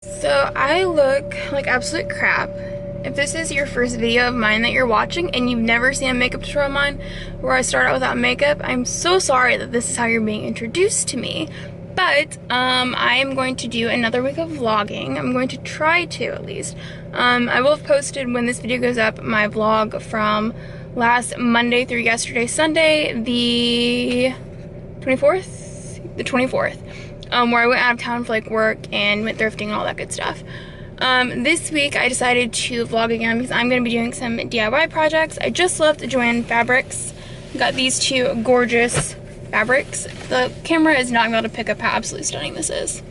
So I look like absolute crap. If this is your first video of mine that you're watching and you've never seen a makeup tutorial of mine where I start out without makeup, I'm so sorry that this is how you're being introduced to me. But I am going to do another week of vlogging. I'm going to try to, at least. I will have posted, when this video goes up, my vlog from last Monday through yesterday, Sunday, the 24th? The 24th. Where I went out of town for like work and went thrifting and all that good stuff. This week I decided to vlog again because I'm going to be doing some DIY projects. I just left Joann Fabrics. Got these two gorgeous fabrics. The camera is not going to be able to pick up how absolutely stunning this is.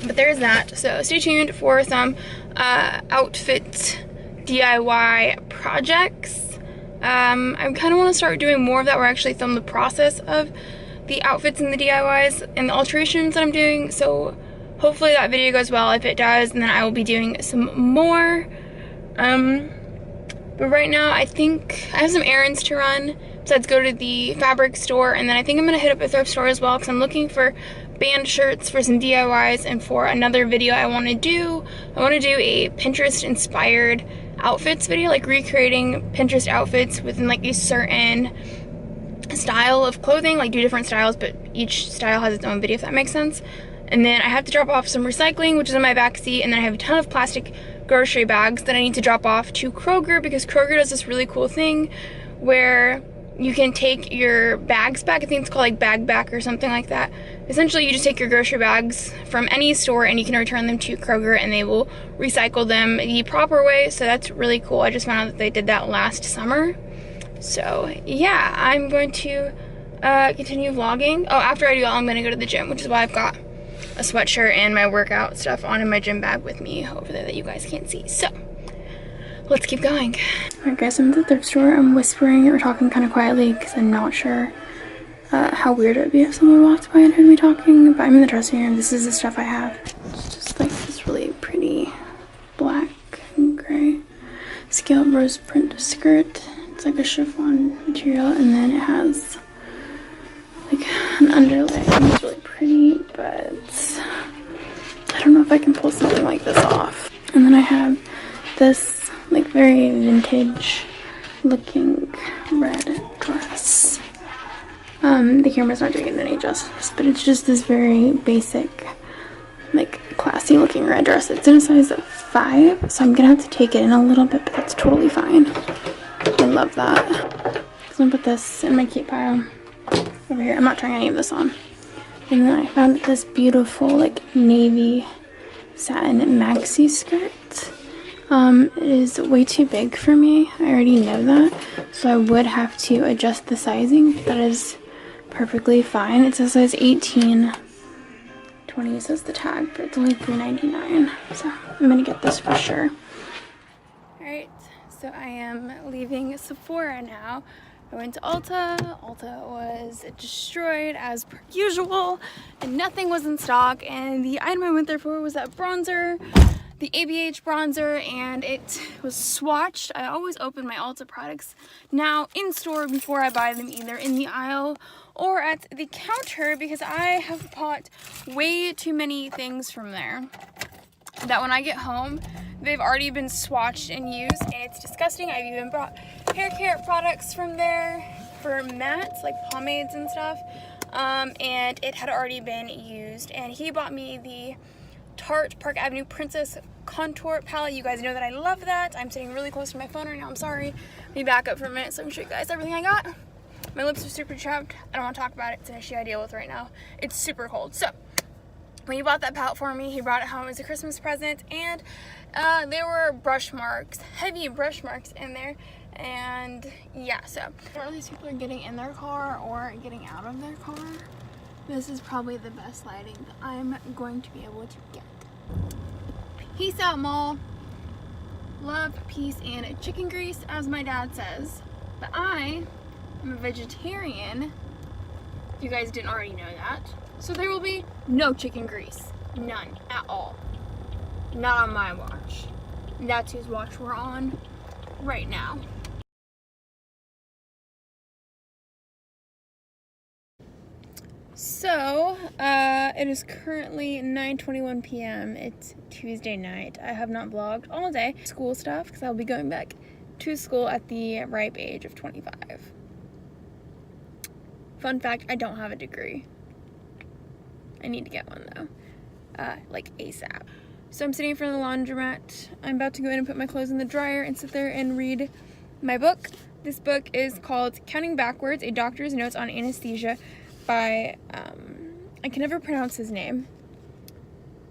But there's that. So stay tuned for some outfit DIY projects. I kind of want to start doing more of that where I actually film the process of the outfits and the DIYs and the alterations that I'm doing, so hopefully that video goes well. If it does, and then I will be doing some more. But right now I think I have some errands to run besides go to the fabric store, and then I think I'm gonna hit up a thrift store as well because I'm looking for band shirts for some DIYs and for another video I want to do. I want to do a Pinterest inspired outfits video, like recreating Pinterest outfits within like a certain style of clothing, like do different styles, but each style has its own video, if that makes sense. And then I have to drop off some recycling, which is in my back seat, and then I have a ton of plastic grocery bags that I need to drop off to Kroger because Kroger does this really cool thing where you can take your bags back. I think it's called like bag back or something like that. Essentially, you just take your grocery bags from any store and you can return them to Kroger and they will recycle them the proper way. So that's really cool. I just found out that they did that last summer. So yeah, I'm going to continue vlogging. Oh, after I do that, I'm going to go to the gym, which is why I've got a sweatshirt and my workout stuff on in my gym bag with me over there that you guys can't see. So let's keep going. Alright guys, I'm at the thrift store. I'm whispering or talking kind of quietly because I'm not sure how weird it would be if someone walked by and heard me talking, but I'm in the dressing room. This is the stuff I have. It's just like this really pretty black and gray scaled rose print skirt. It's like a chiffon material, and then it has like an underlay. It's really pretty, but I don't know if I can pull something like this off. And then I have this like very vintage looking red dress. The camera's not doing it any justice, but it's just this very basic, like classy looking red dress. It's in a size 5, so I'm gonna have to take it in a little bit, but that's totally fine. I love that. So I'm gonna put this in my keep pile over here. I'm not trying any of this on. And then I found this beautiful like navy satin maxi skirt. It is way too big for me. I already know that. So I would have to adjust the sizing. That is perfectly fine. It says size 18. 20 says the tag, but it's only $3.99. So I'm gonna get this for sure. Alright. So I am leaving Sephora now. I went to Ulta. Ulta was destroyed as per usual and nothing was in stock, and the item I went there for was that bronzer, the ABH bronzer, and it was swatched. I always open my Ulta products now in store before I buy them, either in the aisle or at the counter, because I have bought way too many things from there that when I get home they've already been swatched and used, and it's disgusting. I've even bought hair care products from there for mats, like pomades and stuff, and it had already been used. And he bought me the Tarte Park Avenue Princess Contour Palette. You guys know that I love that. I'm sitting really close to my phone right now. I'm sorry. Let me back up for a minute so I can show you guys everything I got. My lips are super chapped. I don't want to talk about it. It's an issue I deal with right now. It's super cold. So when he bought that palette for me, he brought it home as a Christmas present, and there were brush marks, heavy brush marks in there, and yeah, so or these people are getting in their car or getting out of their car. This is probably the best lighting that I'm going to be able to get. Peace out, mall. Love, peace, and chicken grease, as my dad says. But I am a vegetarian, if you guys didn't already know that. So there will be no chicken grease. None at all. Not on my watch. That's whose watch we're on right now. So, it is currently 9:21 p.m. It's Tuesday night. I have not vlogged all day. School stuff, because I'll be going back to school at the ripe age of 25. Fun fact, I don't have a degree. I need to get one though, like ASAP. So I'm sitting in front of the laundromat. I'm about to go in and put my clothes in the dryer and sit there and read my book. This book is called Counting Backwards, A Doctor's Notes on Anesthesia by, I can never pronounce his name,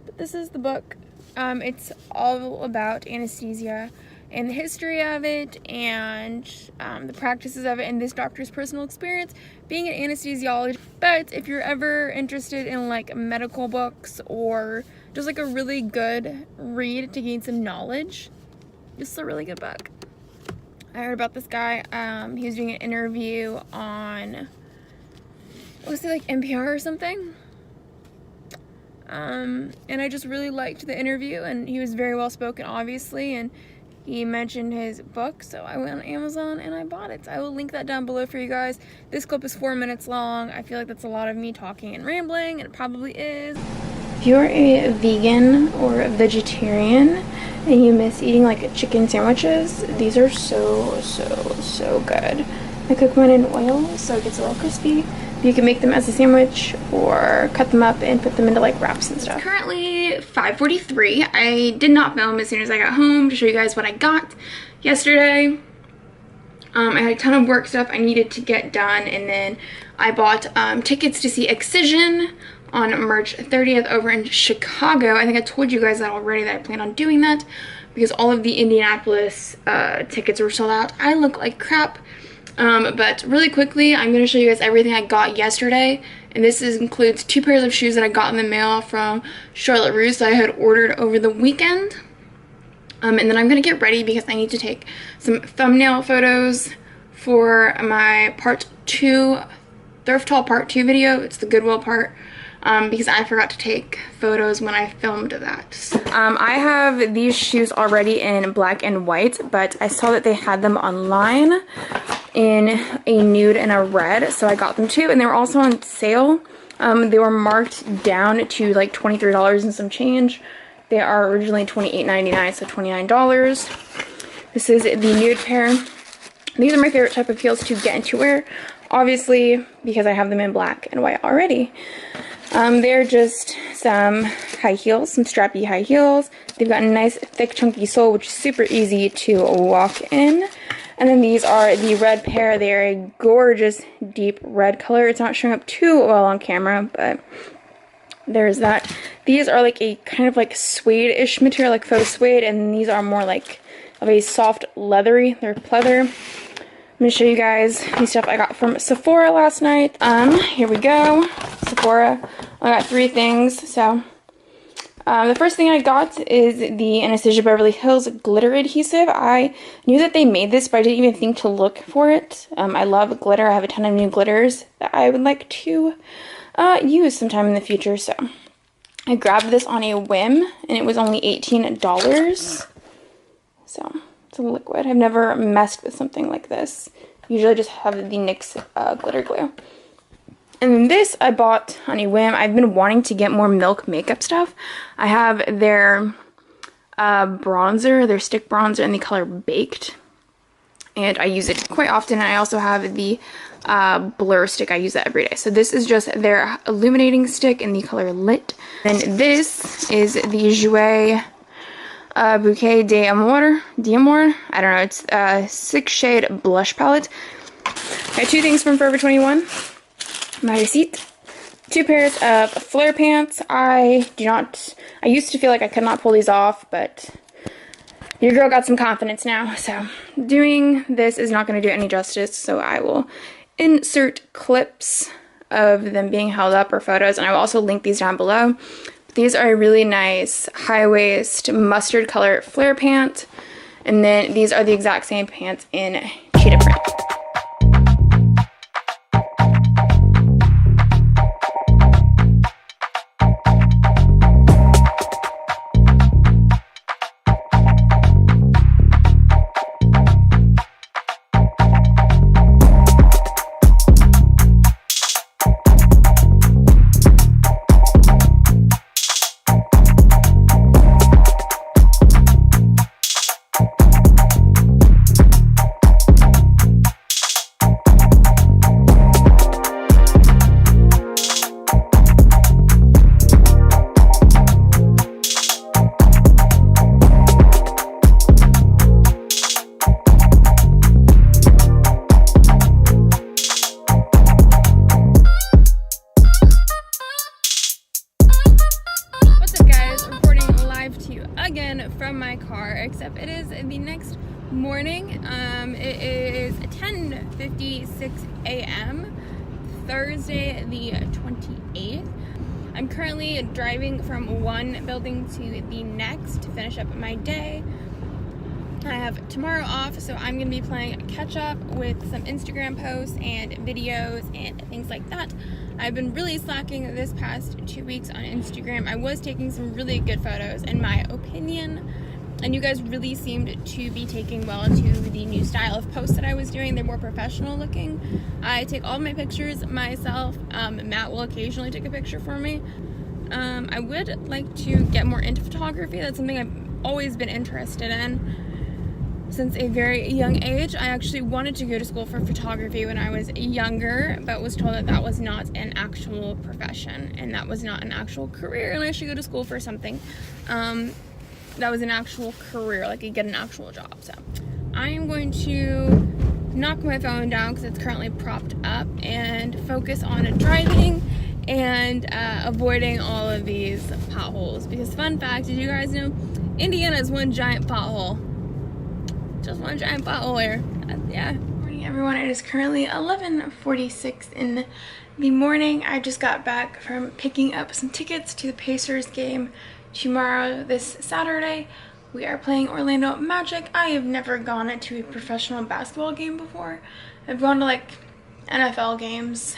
but this is the book. It's all about anesthesia and the history of it and the practices of it and this doctor's personal experience being an anesthesiologist. But if you're ever interested in like medical books or just like a really good read to gain some knowledge, this is a really good book. I heard about this guy. He was doing an interview on, was it like NPR or something? And I just really liked the interview, and he was very well spoken, obviously, and he mentioned his book, so I went on Amazon and I bought it. I will link that down below for you guys. This clip is 4 minutes long. I feel like that's a lot of me talking and rambling, and it probably is. If you're a vegan or a vegetarian and you miss eating like chicken sandwiches, these are so good. I cook mine in oil so it gets a little crispy. You can make them as a sandwich or cut them up and put them into like wraps and stuff. It's currently 5:43. I did not film as soon as I got home to show you guys what I got yesterday. I had a ton of work stuff I needed to get done, and then I bought tickets to see Excision on March 30th over in Chicago. I think I told you guys that already, that I plan on doing that because all of the Indianapolis tickets were sold out. I look like crap. But really quickly, I'm going to show you guys everything I got yesterday, and this includes 2 pairs of shoes that I got in the mail from Charlotte Russe that I had ordered over the weekend. And then I'm going to get ready because I need to take some thumbnail photos for my part 2, Thrift Haul part 2 video. It's the Goodwill part. Because I forgot to take photos when I filmed that. I have these shoes already in black and white, but I saw that they had them online in a nude and a red, so I got them too, and they were also on sale. They were marked down to like $23 and some change. They are originally $28.99, so $29. This is the nude pair. These are my favorite type of heels to get into wear, obviously, because I have them in black and white already. They're just some high heels, some strappy high heels. They've got a nice thick chunky sole, which is super easy to walk in. And then these are the red pair. They're a gorgeous deep red color. It's not showing up too well on camera, but there's that. These are like a kind of like suede-ish material, like faux suede, and these are more like of a soft leathery. They're pleather. I'm going to show you guys the stuff I got from Sephora last night. Here we go. Sephora. I got 3 things. So, the first thing I got is the Anastasia Beverly Hills glitter adhesive. I knew that they made this, but I didn't even think to look for it. I love glitter. I have a ton of new glitters that I would like to use sometime in the future. So, I grabbed this on a whim, and it was only $18. So, it's a liquid. I've never messed with something like this. Usually just have the NYX glitter glue. And this I bought on a whim. I've been wanting to get more Milk makeup stuff. I have their bronzer, their stick bronzer in the color Baked. And I use it quite often. I also have the blur stick. I use that every day. So this is just their illuminating stick in the color Lit. And this is the Jouer Bouquet d'Amour. I don't know. It's a 6-shade blush palette. I got 2 things from Forever 21. My receipt. 2 pairs of flare pants. I used to feel like I could not pull these off, but your girl got some confidence now. So doing this is not going to do it any justice, so I will insert clips of them being held up or photos, and I will also link these down below. These are a really nice high-waist mustard color flare pant, and then these are the exact same pants in cheetah print. in from my car, except it is the next morning. It is 10:56 a.m. Thursday the 28th. I'm currently driving from one building to the next to finish up my day. I have tomorrow off, so I'm going to be playing catch up with some Instagram posts and videos and things like that. I've been really slacking this past 2 weeks on Instagram. I was taking some really good photos in my opinion, and you guys really seemed to be taking well to the new style of posts that I was doing. They're more professional looking. I take all of my pictures myself. Matt will occasionally take a picture for me. I would like to get more into photography. That's something I've always been interested in since a very young age. I actually wanted to go to school for photography when I was younger, but was told that that was not an actual profession and that was not an actual career, and I should go to school for something that was an actual career, like you get an actual job. So I am going to knock my phone down because it's currently propped up and focus on driving and avoiding all of these potholes, because fun fact, did you guys know Indiana is one giant pothole? Just one giant pothole here. Yeah. Good morning, everyone. It is currently 11:46 in the morning. I just got back from picking up some tickets to the Pacers game tomorrow, this Saturday. We are playing Orlando Magic. I have never gone to a professional basketball game before. I've gone to like NFL games,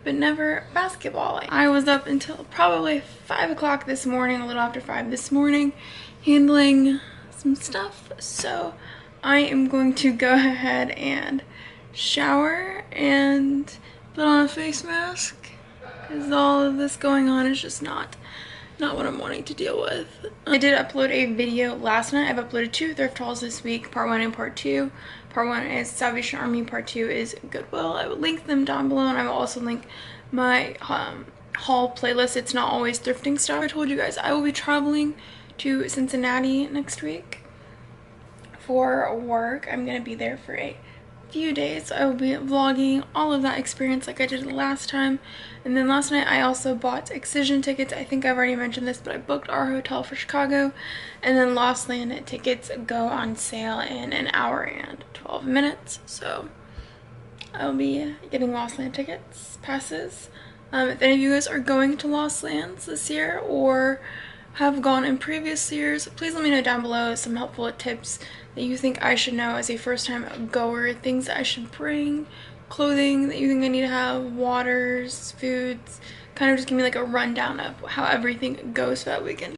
but never basketball. I was up until probably 5 o'clock this morning, a little after 5 this morning, handling some stuff. So I am going to go ahead and shower and put on a face mask, because all of this going on is just not what I'm wanting to deal with. I did upload a video last night. I've uploaded 2 thrift hauls this week, part 1 and part 2. Part 1 is Salvation Army, part 2 is Goodwill. I will link them down below, and I will also link my haul playlist. It's not always thrifting stuff. I told you guys I will be traveling to Cincinnati next week for work. I'm gonna be there for a few days. I will be vlogging all of that experience like I did last time. And then last night I also bought Excision tickets. I think I've already mentioned this, but I booked our hotel for Chicago, and then Lost Land tickets go on sale in an hour and 12 minutes. So I'll be getting Lost Land tickets, passes. If any of you guys are going to Lost Lands this year or have gone in previous years, please let me know down below some helpful tips that you think I should know as a first-time goer, things that I should bring, clothing that you think I need to have, waters, foods. Kind of just give me like a rundown of how everything goes for that weekend.